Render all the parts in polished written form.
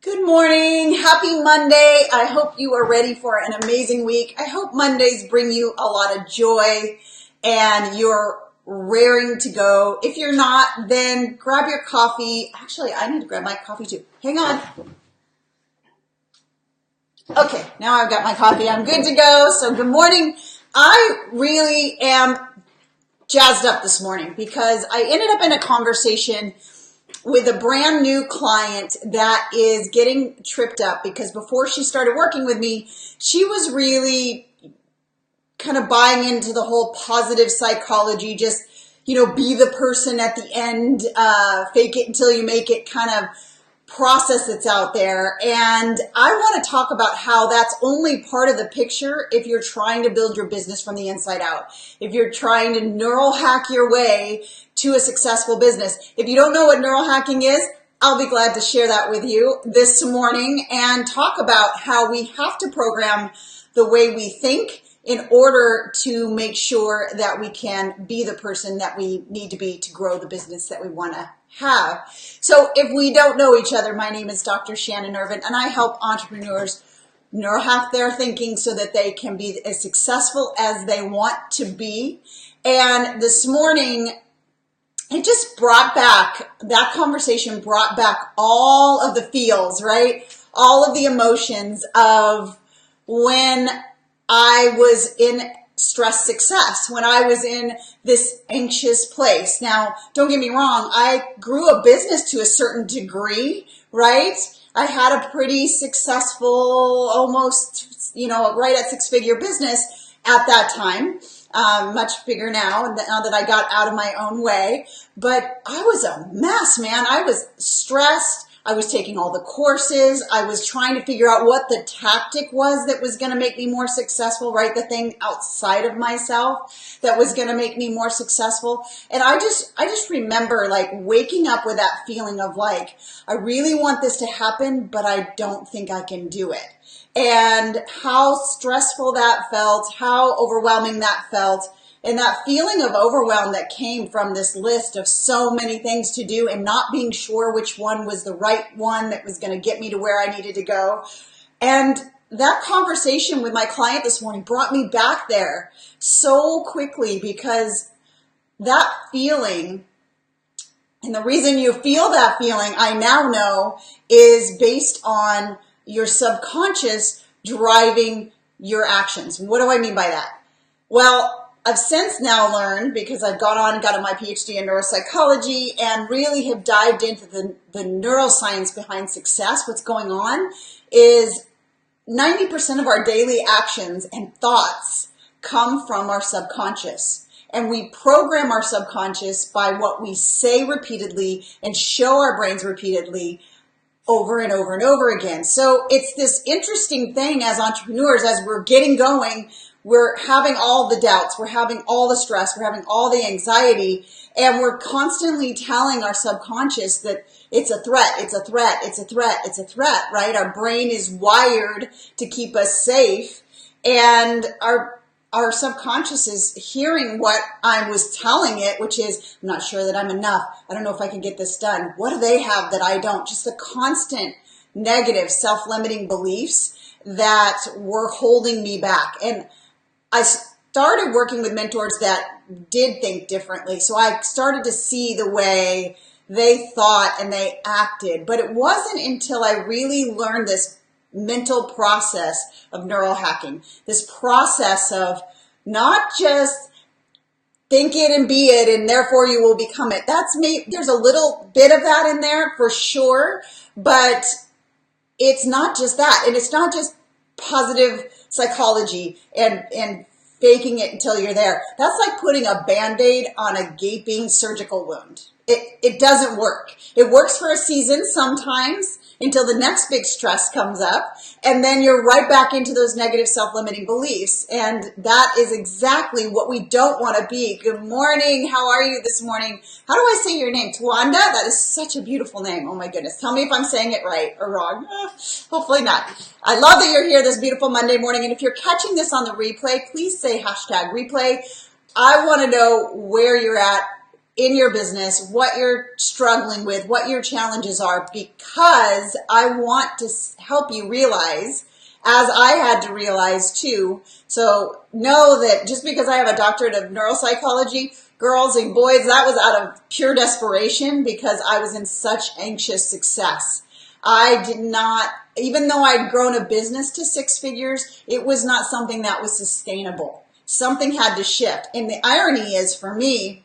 Good morning. Happy Monday. I hope you are ready for an amazing week. I hope Mondays bring you a lot of joy and you're raring to go. If you're not, then grab your coffee. Actually, I need to grab my coffee too. Hang on. Okay, now I've got my coffee. I'm good to go. So good morning. I really am jazzed up this morning because I ended up in a conversation with a brand new client that is getting tripped up because before she started working with me, she was really kind of buying into the whole positive psychology, just, be the person at the end, fake it until you make it kind of process that's out there. And I want to talk about how that's only part of the picture if you're trying to build your business from the inside out. If you're trying to neuro-hack your way to a successful business. If you don't know what neural-hacking is, I'll be glad to share that with you this morning and talk about how we have to program the way we think in order to make sure that we can be the person that we need to be to grow the business that we want to have. So if we don't know each other, my name is Dr. Shannon Irvin, and I help entrepreneurs neuro-hack their thinking so that they can be as successful as they want to be. And this morning, it just brought back, that conversation brought back all of the feels, right? All of the emotions of when I was in stress success, when I was in this anxious place. Now, don't get me wrong, I grew a business to a certain degree, right? I had a pretty successful, almost, right at six-figure business at that time. Much bigger now that I got out of my own way. But I was a mess, man. I was stressed. I was taking all the courses. I was trying to figure out what the tactic was that was going to make me more successful, right? The thing outside of myself that was going to make me more successful. And I just remember like waking up with that feeling of like, I really want this to happen, but I don't think I can do it. And how stressful that felt, how overwhelming that felt, and that feeling of overwhelm that came from this list of so many things to do and not being sure which one was the right one that was going to get me to where I needed to go. And that conversation with my client this morning brought me back there so quickly because that feeling, and the reason you feel that feeling, I now know, is based on your subconscious driving your actions. What do I mean by that? Well, I've since now learned, because I've gone on and gotten my PhD in neuropsychology and really have dived into the neuroscience behind success. What's going on is 90% of our daily actions and thoughts come from our subconscious. And we program our subconscious by what we say repeatedly and show our brains repeatedly over and over and over again. So it's this interesting thing as entrepreneurs, as we're getting going, we're having all the doubts, we're having all the stress, we're having all the anxiety, and we're constantly telling our subconscious that it's a threat, it's a threat, it's a threat, it's a threat, right? Our brain is wired to keep us safe, and our subconscious is hearing what I was telling it, which is, I'm not sure that I'm enough. I don't know if I can get this done. What do they have that I don't? Just the constant negative self-limiting beliefs that were holding me back. And I started working with mentors that did think differently. So I started to see the way they thought and they acted. But it wasn't until I really learned this mental process of neural hacking, this process of not just think it and be it and therefore you will become it. That's me. There's a little bit of that in there for sure, but it's not just that. And it's not just positive psychology and faking it until you're there. That's like putting a Band-Aid on a gaping surgical wound. It doesn't work. It works for a season sometimes until the next big stress comes up, and then you're right back into those negative self-limiting beliefs. And that is exactly what we don't want to be. Good morning. How are you this morning? How do I say your name? Twanda? That is such a beautiful name. Oh my goodness. Tell me if I'm saying it right or wrong. Hopefully not. I love that you're here this beautiful Monday morning. And if you're catching this on the replay, please say hashtag replay. I want to know where you're at in your business, what you're struggling with, what your challenges are, because I want to help you realize, as I had to realize too. So know that just because I have a doctorate of neuropsychology, girls and boys, that was out of pure desperation because I was in such anxious success. I did not, even though I'd grown a business to 6 figures, it was not something that was sustainable. Something had to shift. And the irony is, for me,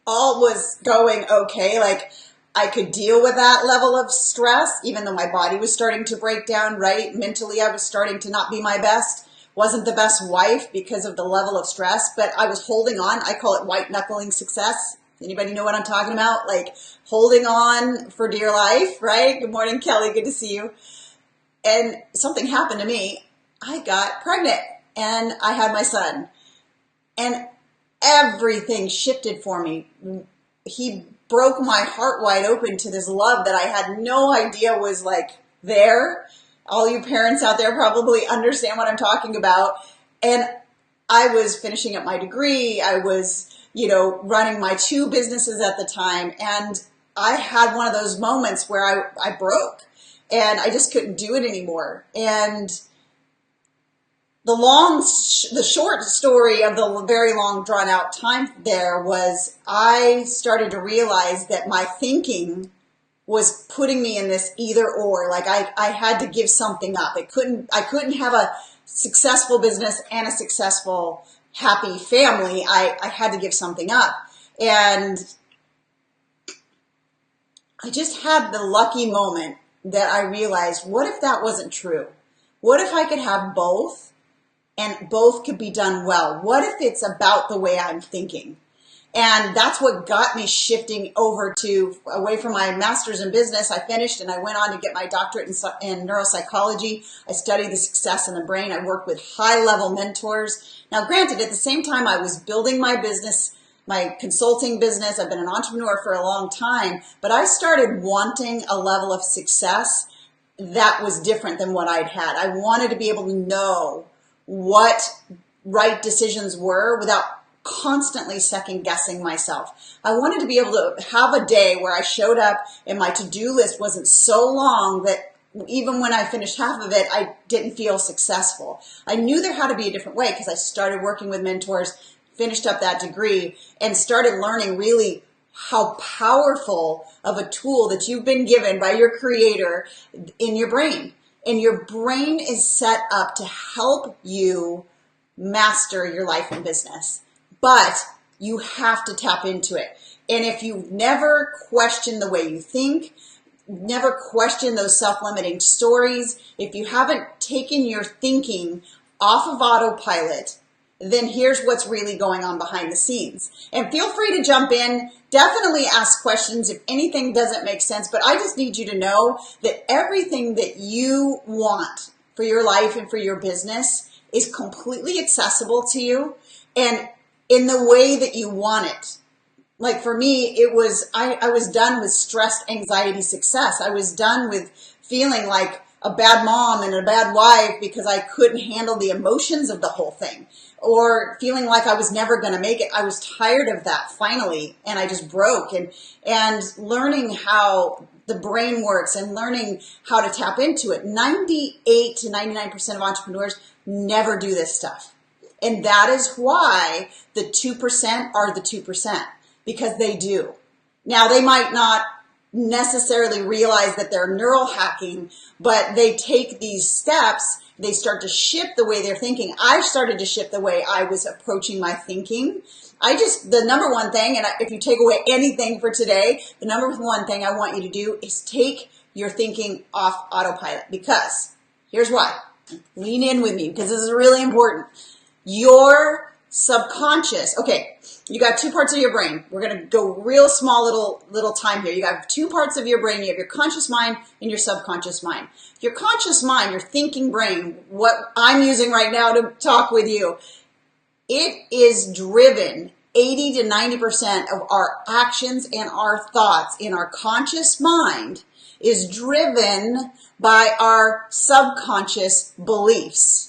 all was going okay. Like, I could deal with that level of stress, even though my body was starting to break down, right? Mentally, I was starting to not be my best. Wasn't the best wife because of the level of stress, but I was holding on. I call it white knuckling success. Anybody know what I'm talking about? Like holding on for dear life, right? Good morning, Kelly. Good to see you. And something happened to me. I got pregnant and I had my son. And everything shifted for me. He broke my heart wide open to this love that I had no idea was like there. All you parents out there probably understand what I'm talking about. And I was finishing up my degree. I was, running my 2 businesses at the time. And I had one of those moments where I broke and I just couldn't do it anymore. And the short story of the very long drawn out time there was I started to realize that my thinking was putting me in this either or. Like I had to give something up. I couldn't have a successful business and a successful, happy family. I had to give something up. And I just had the lucky moment that I realized, what if that wasn't true? What if I could have both? And both could be done well. What if it's about the way I'm thinking? And that's what got me shifting away from my master's in business. I finished and I went on to get my doctorate in neuropsychology. I studied the success in the brain. I worked with high-level mentors. Now, granted, at the same time, I was building my business, my consulting business. I've been an entrepreneur for a long time, but I started wanting a level of success that was different than what I'd had. I wanted to be able to know what right decisions were without constantly second guessing myself. I wanted to be able to have a day where I showed up and my to-do list wasn't so long that even when I finished half of it, I didn't feel successful. I knew there had to be a different way because I started working with mentors, finished up that degree, and started learning really how powerful of a tool that you've been given by your creator in your brain. And your brain is set up to help you master your life and business. But you have to tap into it. And if you never question the way you think, never question those self-limiting stories, if you haven't taken your thinking off of autopilot, then here's what's really going on behind the scenes. And feel free to jump in. Definitely ask questions if anything doesn't make sense, but I just need you to know that everything that you want for your life and for your business is completely accessible to you and in the way that you want it. Like for me, it was, I was done with stressed anxiety success. I was done with feeling like a bad mom and a bad wife because I couldn't handle the emotions of the whole thing, or feeling like I was never going to make it. I was tired of that finally, and I just broke. And learning how the brain works and learning how to tap into it. 98 to 99% of entrepreneurs never do this stuff. And that is why the 2% are the 2%, because they do. Now, they might not necessarily realize that they're neural hacking, but they take these steps, they start to shift the way they're thinking. I started to shift the way I was approaching my thinking. The number one thing, and if you take away anything for today, the number one thing I want you to do is take your thinking off autopilot, because here's why. Lean in with me, because this is really important. Your subconscious, okay, you got 2 parts of your brain. We're going to go real small little time here. You got 2 parts of your brain. You have your conscious mind and your subconscious mind. Your conscious mind, your thinking brain, what I'm using right now to talk with you, it is driven 80 to 90% of our actions and our thoughts in our conscious mind is driven by our subconscious beliefs.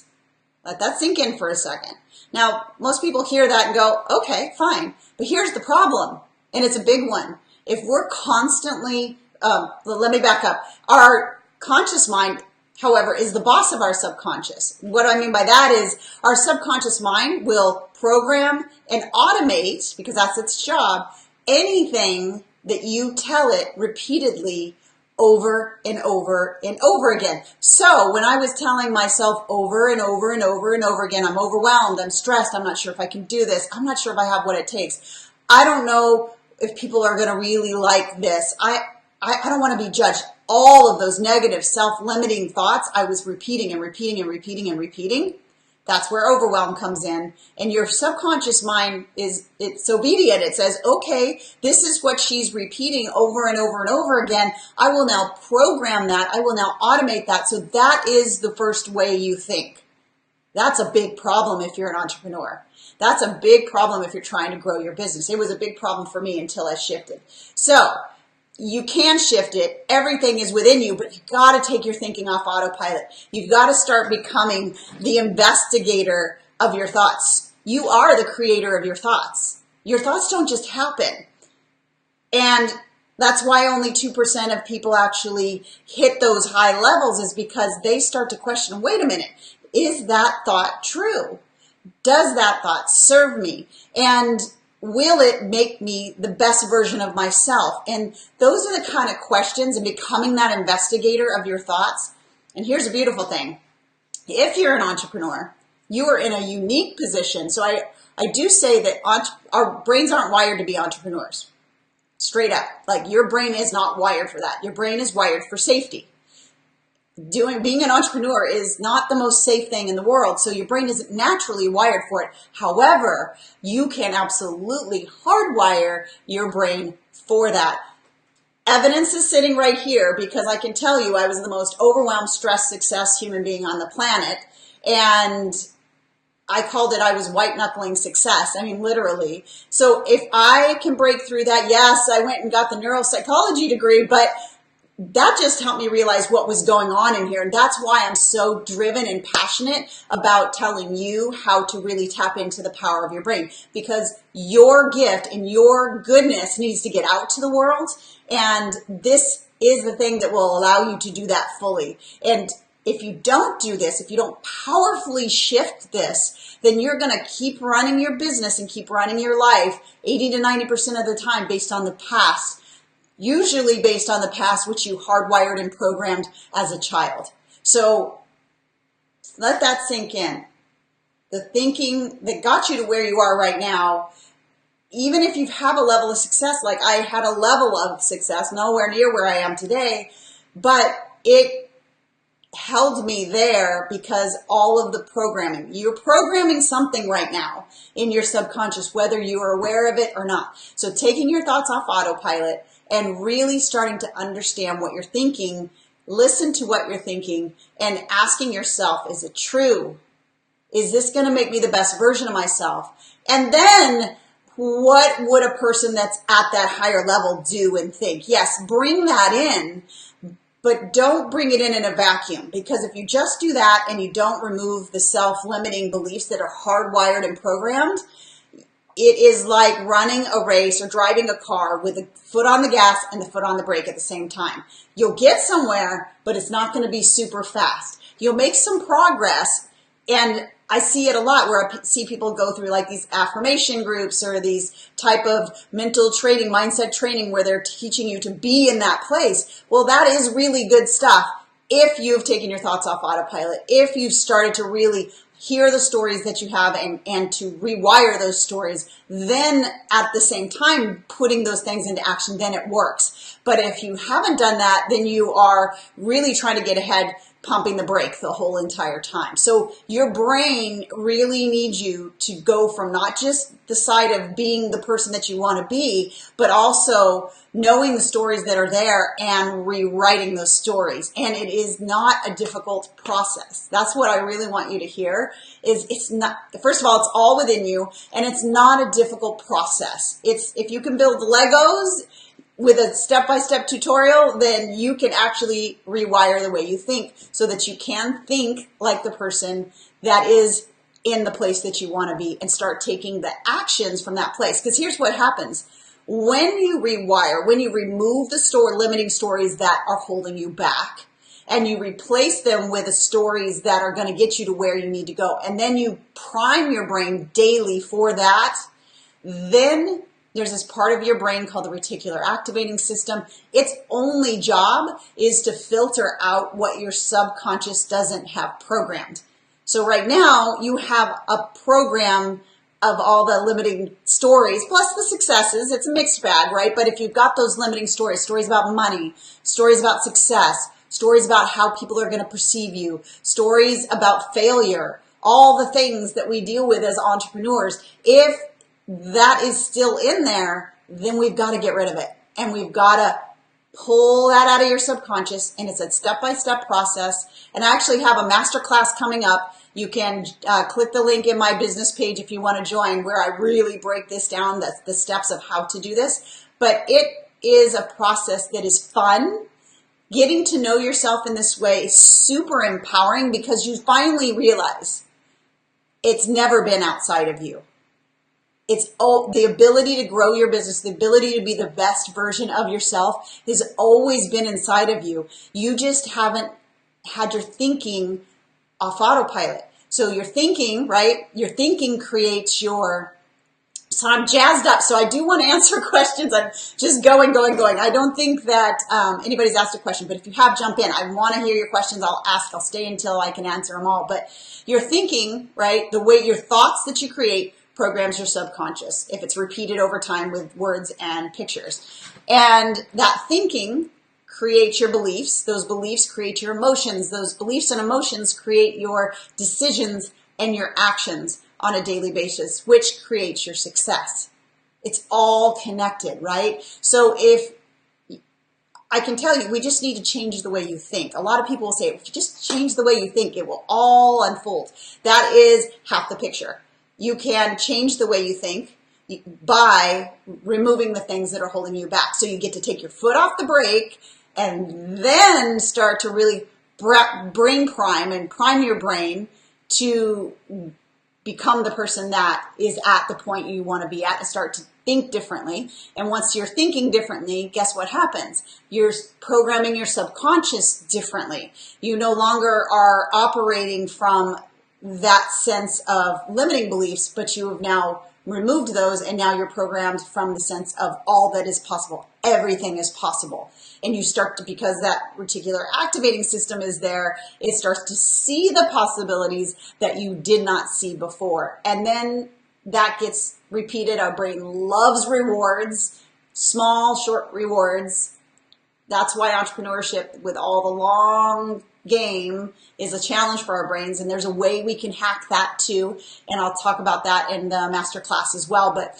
Let that sink in for a second. Now, most people hear that and go, okay, fine. But here's the problem, and it's a big one. If we're constantly, let me back up. Our conscious mind, however, is the boss of our subconscious. What I mean by that is our subconscious mind will program and automate, because that's its job, anything that you tell it repeatedly over and over and over again. So when I was telling myself over and over and over and over again, I'm overwhelmed, I'm stressed, I'm not sure if I can do this, I'm not sure if I have what it takes, I don't know if people are going to really like this, I don't want to be judged. All of those negative self-limiting thoughts I was repeating and repeating and repeating and repeating. That's where overwhelm comes in. And your subconscious mind it's obedient. It says, okay, this is what she's repeating over and over and over again. I will now program that. I will now automate that. So that is the first way you think. That's a big problem if you're an entrepreneur. That's a big problem if you're trying to grow your business. It was a big problem for me until I shifted. So you can shift it. Everything is within you, but you've got to take your thinking off autopilot. You've got to start becoming the investigator of your thoughts. You are the creator of your thoughts. Your thoughts don't just happen. And that's why only 2% of people actually hit those high levels, is because they start to question, wait a minute, is that thought true? Does that thought serve me? And will it make me the best version of myself? And those are the kind of questions, and becoming that investigator of your thoughts. And here's a beautiful thing. If you're an entrepreneur, you are in a unique position. So I do say that our brains aren't wired to be entrepreneurs. Straight up. Like, your brain is not wired for that. Your brain is wired for safety. Being an entrepreneur is not the most safe thing in the world, so your brain isn't naturally wired for it. However, you can absolutely hardwire your brain for that. Evidence is sitting right here, because I can tell you I was the most overwhelmed, stressed, success human being on the planet, and I called it, I was white knuckling success. I mean, literally. So if I can break through that, yes, I went and got the neuropsychology degree, but that just helped me realize what was going on in here. And that's why I'm so driven and passionate about telling you how to really tap into the power of your brain, because your gift and your goodness needs to get out to the world. And this is the thing that will allow you to do that fully. And if you don't do this, if you don't powerfully shift this, then you're going to keep running your business and keep running your life 80 to 90% of the time based on the past. Usually based on the past, which you hardwired and programmed as a child. So let that sink in. The thinking that got you to where you are right now, even if you have a level of success, like I had a level of success, nowhere near where I am today, but it held me there because all of the programming, you're programming something right now in your subconscious, whether you are aware of it or not. So taking your thoughts off autopilot and really starting to understand what you're thinking, listen to what you're thinking, and asking yourself, is it true? Is this going to make me the best version of myself? And then what would a person that's at that higher level do and think? Yes, bring that in, but don't bring it in a vacuum, because if you just do that and you don't remove the self-limiting beliefs that are hardwired and programmed, it is like running a race or driving a car with a foot on the gas and the foot on the brake at the same time. You'll get somewhere, but it's not going to be super fast. You'll make some progress, and I see it a lot where I see people go through like these affirmation groups or these type of mental training, mindset training, where they're teaching you to be in that place. Well, that is really good stuff if you've taken your thoughts off autopilot, if you've started to really hear the stories that you have and to rewire those stories, then at the same time putting those things into action, then it works. But if you haven't done that, then you are really trying to get ahead, pumping the brake the whole entire time. So your brain really needs you to go from not just the side of being the person that you want to be, but also knowing the stories that are there and rewriting those stories. And it is not a difficult process. That's what I really want you to hear, is it's not, first of all, it's all within you, and it's not a difficult process. It's, if you can build Legos with a step-by-step tutorial, then you can actually rewire the way you think so that you can think like the person that is in the place that you want to be and start taking the actions from that place. Because here's what happens. When you rewire, when you remove the limiting stories that are holding you back, and you replace them with the stories that are going to get you to where you need to go, and then you prime your brain daily for that, then there's this part of your brain called the reticular activating system. Its only job is to filter out what your subconscious doesn't have programmed. So right now you have a program of all the limiting stories, plus the successes. It's a mixed bag, right? But if you've got those limiting stories, stories about money, stories about success, stories about how people are going to perceive you, stories about failure, all the things that we deal with as entrepreneurs, if that is still in there, then we've got to get rid of it. And we've got to pull that out of your subconscious. And it's a step-by-step process. And I actually have a masterclass coming up. You can click the link in my business page if you want to join, where I really break this down, the steps of how to do this. But it is a process that is fun. Getting to know yourself in this way is super empowering, because you finally realize it's never been outside of you. It's the ability to grow your business, the ability to be the best version of yourself has always been inside of you. You just haven't had your thinking off autopilot. So your thinking, right? Your thinking creates your... So I'm jazzed up. So I do want to answer questions. I'm just going. I don't think that anybody's asked a question, but if you have, jump in. I want to hear your questions. I'll ask. I'll stay until I can answer them all. But your thinking, right? The way your thoughts that you create programs your subconscious if it's repeated over time with words and pictures. And that thinking creates your beliefs. Those beliefs create your emotions. Those beliefs and emotions create your decisions and your actions on a daily basis, which creates your success. It's all connected, right? So if I can tell you, we just need to change the way you think. A lot of people will say, if you just change the way you think, it will all unfold. That is half the picture. You can change the way you think by removing the things that are holding you back. So you get to take your foot off the brake and then start to really brain prime and prime your brain to become the person that is at the point you want to be at and start to think differently. And once you're thinking differently, guess what happens? You're programming your subconscious differently. You no longer are operating from that sense of limiting beliefs, but you have now removed those, and now you're programmed from the sense of all that is possible. Everything is possible. And you start to, because that reticular activating system is there, it starts to see the possibilities that you did not see before. And then that gets repeated. Our brain loves rewards, small, short rewards. That's why entrepreneurship, with all the long game, is a challenge for our brains, and there's a way we can hack that too, and I'll talk about that in the masterclass as well. But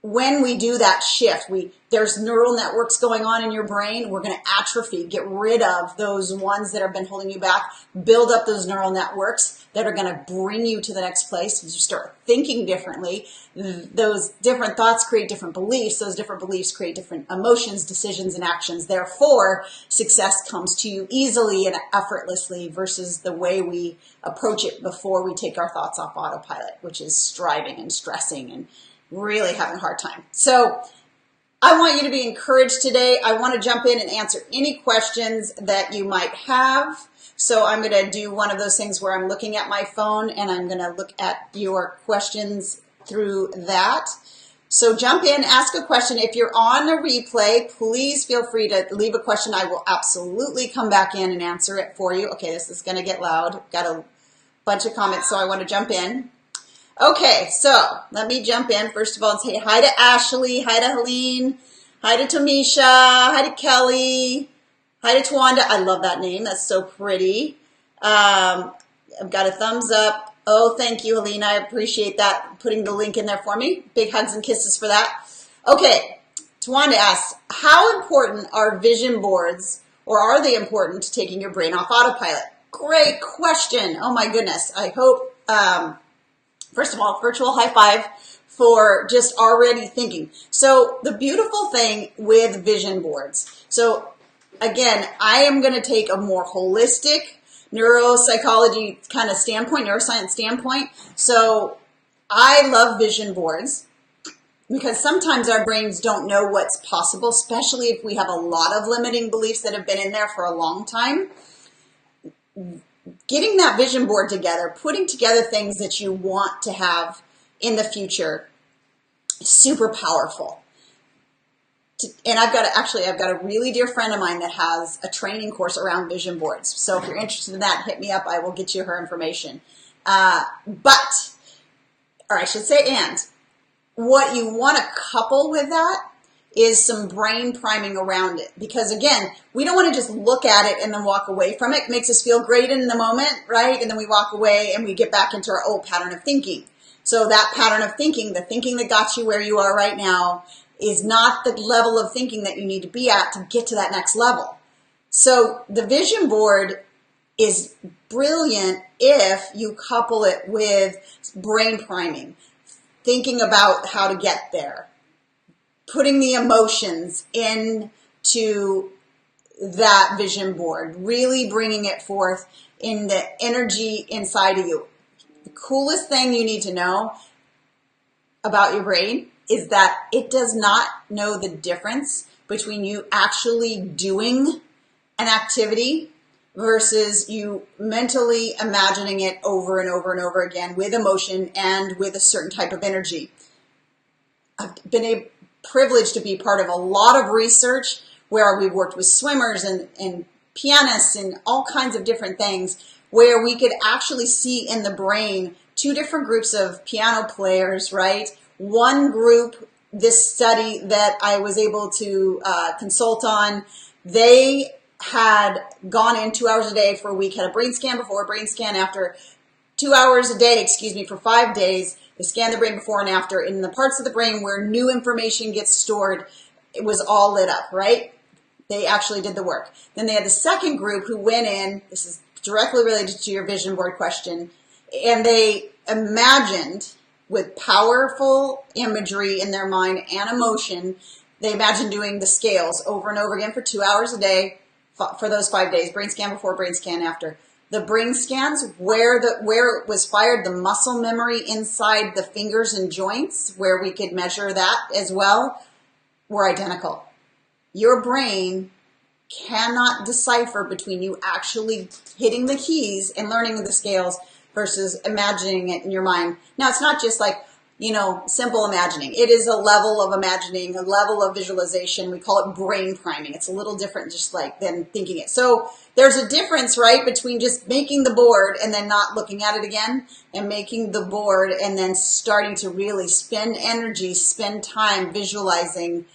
when we do that shift, there's neural networks going on in your brain. We're going to atrophy, get rid of those ones that have been holding you back, build up those neural networks that are going to bring you to the next place. As you start thinking differently, those different thoughts create different beliefs. Those different beliefs create different emotions, decisions, and actions. Therefore, success comes to you easily and effortlessly versus the way we approach it before we take our thoughts off autopilot, which is striving and stressing and really having a hard time. So I want you to be encouraged today. I want to jump in and answer any questions that you might have. So I'm going to do one of those things where I'm looking at my phone and I'm going to look at your questions through that. So jump in, ask a question. If you're on a replay, please feel free to leave a question. I will absolutely come back in and answer it for you. Okay, this is going to get loud. Got a bunch of comments, so I want to jump in. Okay, so let me jump in first of all and say hi to Ashley, hi to Helene, hi to Tamisha, hi to Kelly, hi to Tawanda. I love that name. That's so pretty. I've got a thumbs up. Oh, thank you, Helene. I appreciate that, putting the link in there for me. Big hugs and kisses for that. Okay, Tawanda asks, how important are vision boards, or are they important to taking your brain off autopilot? Great question. Oh my goodness. I hope... First of all, virtual high five for just already thinking. So the beautiful thing with vision boards. So again, I am going to take a more holistic, neuropsychology kind of standpoint, neuroscience standpoint. So I love vision boards because sometimes our brains don't know what's possible, especially if we have a lot of limiting beliefs that have been in there for a long time. Getting that vision board together, putting together things that you want to have in the future, super powerful. And I've got a really dear friend of mine that has a training course around vision boards. So if you're interested in that, hit me up. I will get you her information. And what you want to couple with that is some brain priming around it. Because again, we don't want to just look at it and then walk away from it. It makes us feel great in the moment, right? And then we walk away and we get back into our old pattern of thinking. So that pattern of thinking, the thinking that got you where you are right now, is not the level of thinking that you need to be at to get to that next level. So the vision board is brilliant if you couple it with brain priming, thinking about how to get there, putting the emotions into that vision board, really bringing it forth in the energy inside of you. The coolest thing you need to know about your brain is that it does not know the difference between you actually doing an activity versus you mentally imagining it over and over and over again with emotion and with a certain type of energy. I've been privileged to be part of a lot of research where we've worked with swimmers and pianists and all kinds of different things where we could actually see in the brain two different groups of piano players, right? One group, this study that I was able to consult on, they had gone in 2 hours a day for a week, had a brain scan before, a brain scan after, 2 hours a day, for 5 days. They scanned the brain before and after. In the parts of the brain where new information gets stored, it was all lit up, right? They actually did the work. Then they had the second group who went in, this is directly related to your vision board question, and they imagined with powerful imagery in their mind and emotion, they imagined doing the scales over and over again for 2 hours a day for those 5 days, brain scan before, brain scan after. The brain scans, where it was fired, the muscle memory inside the fingers and joints, where we could measure that as well, were identical. Your brain cannot decipher between you actually hitting the keys and learning the scales versus imagining it in your mind. Now, it's not just like, simple imagining. It is a level of imagining, a level of visualization. We call it brain priming. It's a little different just like than thinking it. So there's a difference, right, between just making the board and then not looking at it again, and making the board and then starting to really spend energy, spend time visualizing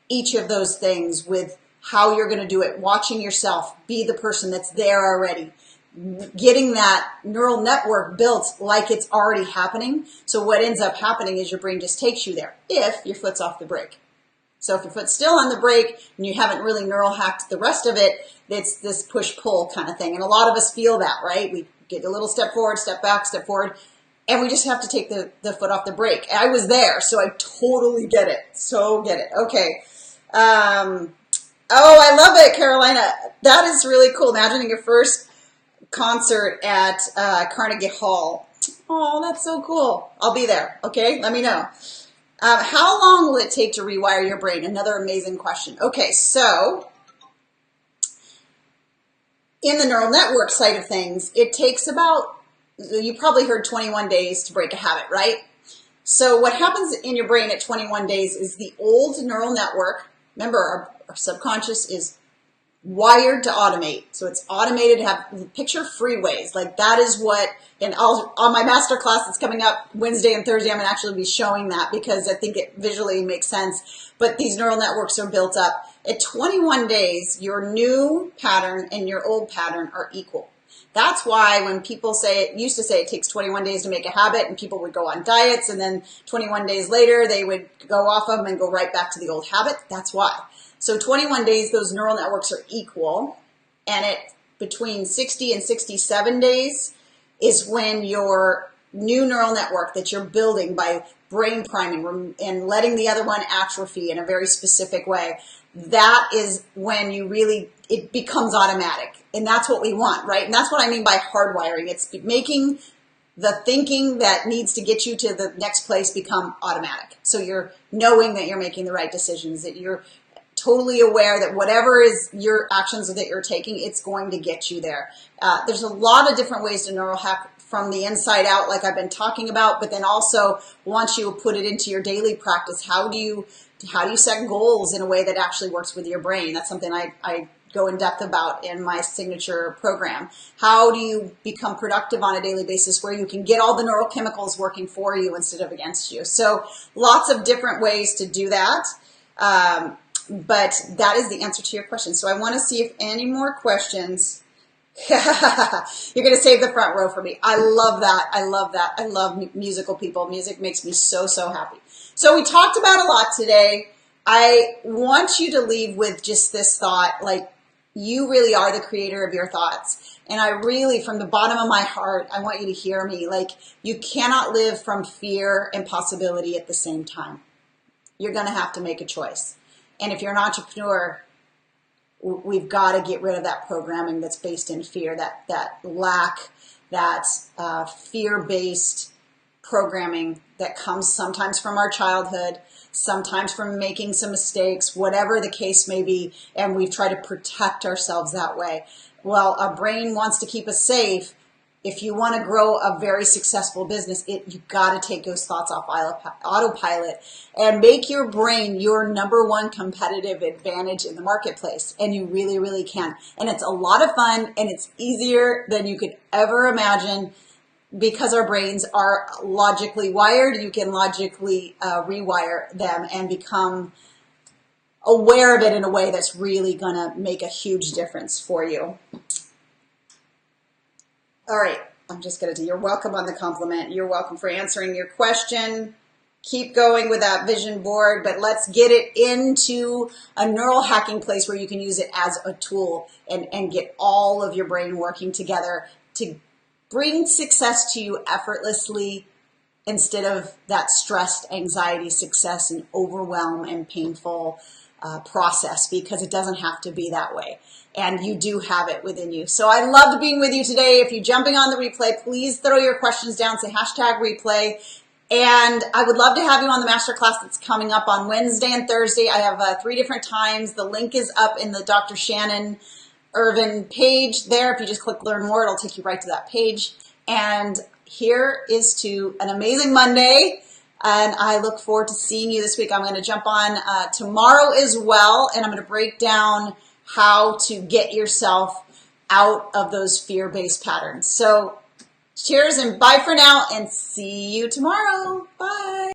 each of those things with how you're going to do it, watching yourself be the person that's there already, getting that neural network built like it's already happening. So what ends up happening is your brain just takes you there if your foot's off the brake. So if your foot's still on the brake and you haven't really neural hacked the rest of it, it's this push-pull kind of thing. And a lot of us feel that, right? We get a little step forward, step back, step forward, and we just have to take the foot off the brake. I was there, so I totally get it. So get it. Okay. Oh, I love it, Carolina. That is really cool. Imagining your first concert at Carnegie Hall. Oh, that's so cool. I'll be there. Okay, let me know. How long will it take to rewire your brain? Another amazing question. Okay, so in the neural network side of things, it takes about, you probably heard 21 days to break a habit, right? So what happens in your brain at 21 days is the old neural network, remember our subconscious is wired to automate. So it's automated to have, picture freeways. Like that is what, and on my master class that's coming up Wednesday and Thursday, I'm going to actually be showing that because I think it visually makes sense. But these neural networks are built up. At 21 days, your new pattern and your old pattern are equal. That's why when people used to say it takes 21 days to make a habit, and people would go on diets, and then 21 days later, they would go off them and go right back to the old habit. That's why. So 21 days, those neural networks are equal, and between 60 and 67 days is when your new neural network that you're building by brain priming and letting the other one atrophy in a very specific way, that is when you really it becomes automatic. And that's what we want, right? And that's what I mean by hardwiring. It's making the thinking that needs to get you to the next place become automatic. So you're knowing that you're making the right decisions, that you're totally aware that whatever is your actions that you're taking, it's going to get you there. There's a lot of different ways to neuro-hack from the inside out, like I've been talking about, but then also once you put it into your daily practice, how do you set goals in a way that actually works with your brain? That's something I go in depth about in my signature program. How do you become productive on a daily basis where you can get all the neurochemicals working for you instead of against you? So lots of different ways to do that. But that is the answer to your question. So I want to see if any more questions. You're going to save the front row for me. I love that. I love that. I love musical people. Music makes me so, so happy. So we talked about a lot today. I want you to leave with just this thought, like, you really are the creator of your thoughts. And I really, from the bottom of my heart, I want you to hear me. Like, you cannot live from fear and possibility at the same time. You're going to have to make a choice. And if you're an entrepreneur, we've got to get rid of that programming that's based in fear, that lack, that fear-based programming that comes sometimes from our childhood, sometimes from making some mistakes, whatever the case may be, and we've tried to protect ourselves that way. Well, our brain wants to keep us safe. If you want to grow a very successful business, you've got to take those thoughts off autopilot and make your brain your #1 competitive advantage in the marketplace. And you really, really can. And it's a lot of fun, and it's easier than you could ever imagine because our brains are logically wired. You can logically rewire them and become aware of it in a way that's really going to make a huge difference for you. All right, I'm just going to do, you're welcome on the compliment. You're welcome for answering your question. Keep going with that vision board, but let's get it into a neural hacking place where you can use it as a tool and get all of your brain working together to bring success to you effortlessly instead of that stressed anxiety success and overwhelm and painful process, because it doesn't have to be that way. And you do have it within you. So I loved being with you today. If you're jumping on the replay, please throw your questions down, say #replay. And I would love to have you on the masterclass that's coming up on Wednesday and Thursday. I have 3 different times. The link is up in the Dr. Shannon Irvin page there. If you just click learn more, it'll take you right to that page. And here is to an amazing Monday. And I look forward to seeing you this week. I'm going to jump on tomorrow as well, and I'm going to break down how to get yourself out of those fear-based patterns. So cheers and bye for now, and see you tomorrow. Bye.